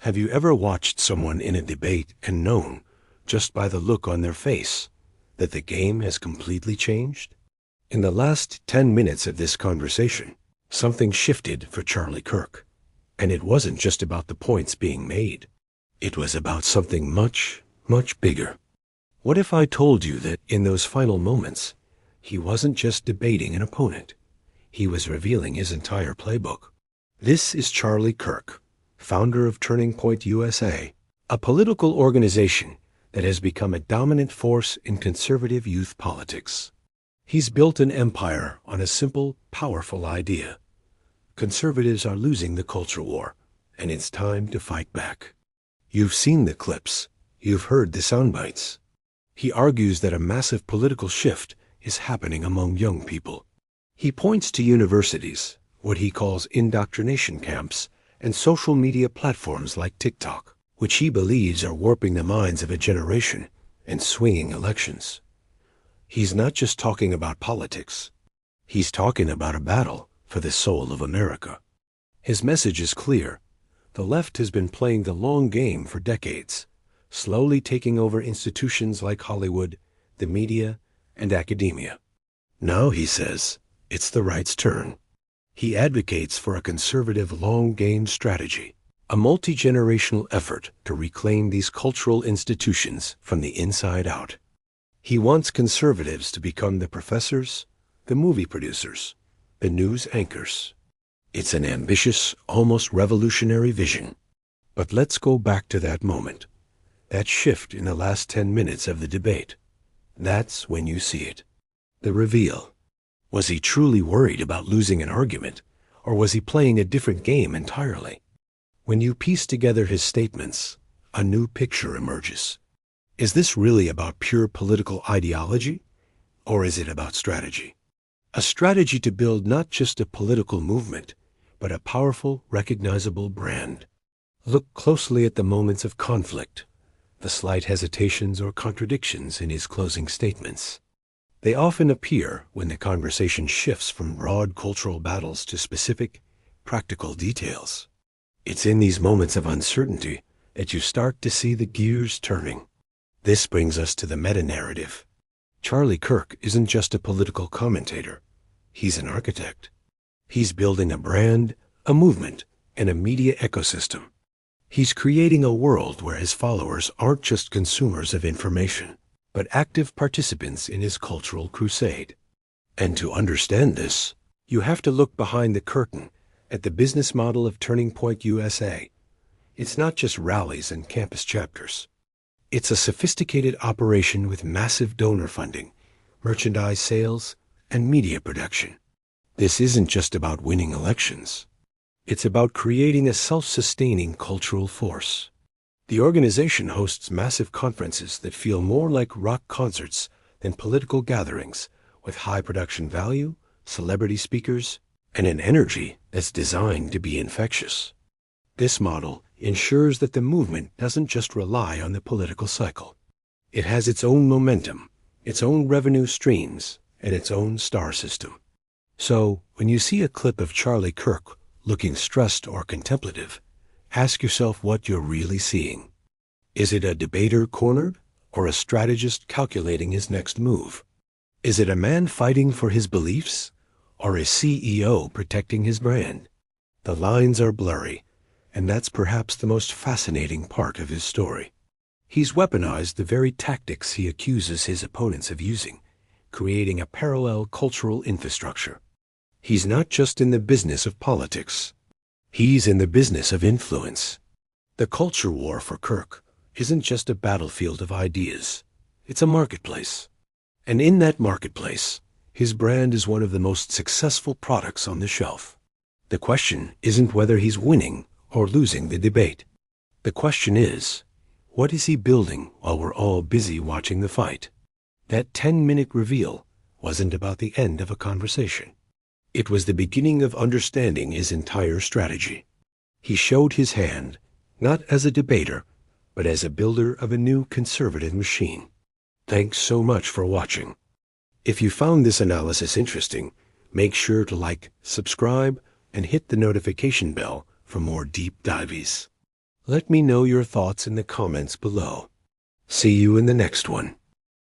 Have you ever watched someone in a debate and known, just by the look on their face, that the game has completely changed? In the last 10 minutes of this conversation, something shifted for Charlie Kirk. And it wasn't just about the points being made. It was about something much, much bigger. What if I told you that in those final moments, he wasn't just debating an opponent. He was revealing his entire playbook. This is Charlie Kirk, founder of Turning Point USA, a political organization that has become a dominant force in conservative youth politics. He's built an empire on a simple, powerful idea. Conservatives are losing the culture war, and it's time to fight back. You've seen the clips. You've heard the sound bites. He argues that a massive political shift is happening among young people. He points to universities, what he calls indoctrination camps, and social media platforms like TikTok, which he believes are warping the minds of a generation and swinging elections. He's not just talking about politics. He's talking about a battle for the soul of America. His message is clear. The left has been playing the long game for decades, slowly taking over institutions like Hollywood, the media, and academia. Now, he says, it's the right's turn. He advocates for a conservative long-game strategy, a multi-generational effort to reclaim these cultural institutions from the inside out. He wants conservatives to become the professors, the movie producers, the news anchors. It's an ambitious, almost revolutionary vision. But let's go back to that moment, that shift in the last 10 minutes of the debate. That's when you see it. The reveal. Was he truly worried about losing an argument, or was he playing a different game entirely? When you piece together his statements, a new picture emerges. Is this really about pure political ideology, or is it about strategy? A strategy to build not just a political movement, but a powerful, recognizable brand. Look closely at the moments of conflict, the slight hesitations or contradictions in his closing statements. They often appear when the conversation shifts from broad cultural battles to specific, practical details. It's in these moments of uncertainty that you start to see the gears turning. This brings us to the meta-narrative. Charlie Kirk isn't just a political commentator. He's an architect. He's building a brand, a movement, and a media ecosystem. He's creating a world where his followers aren't just consumers of information, but active participants in his cultural crusade. And to understand this, you have to look behind the curtain at the business model of Turning Point USA. It's not just rallies and campus chapters. It's a sophisticated operation with massive donor funding, merchandise sales, and media production. This isn't just about winning elections. It's about creating a self-sustaining cultural force. The organization hosts massive conferences that feel more like rock concerts than political gatherings, with high production value, celebrity speakers, and an energy that's designed to be infectious. This model ensures that the movement doesn't just rely on the political cycle. It has its own momentum, its own revenue streams, and its own star system. So, when you see a clip of Charlie Kirk looking stressed or contemplative, ask yourself what you're really seeing. Is it a debater cornered, or a strategist calculating his next move? Is it a man fighting for his beliefs, or a CEO protecting his brand? The lines are blurry, and that's perhaps the most fascinating part of his story. He's weaponized the very tactics he accuses his opponents of using, creating a parallel cultural infrastructure. He's not just in the business of politics. He's in the business of influence. The culture war for Kirk isn't just a battlefield of ideas. It's a marketplace. And in that marketplace, his brand is one of the most successful products on the shelf. The question isn't whether he's winning or losing the debate. The question is, what is he building while we're all busy watching the fight? That 10-minute reveal wasn't about the end of a conversation. It was the beginning of understanding his entire strategy. He showed his hand, not as a debater, but as a builder of a new conservative machine. Thanks so much for watching. If you found this analysis interesting, make sure to like, subscribe, and hit the notification bell for more deep dives. Let me know your thoughts in the comments below. See you in the next one.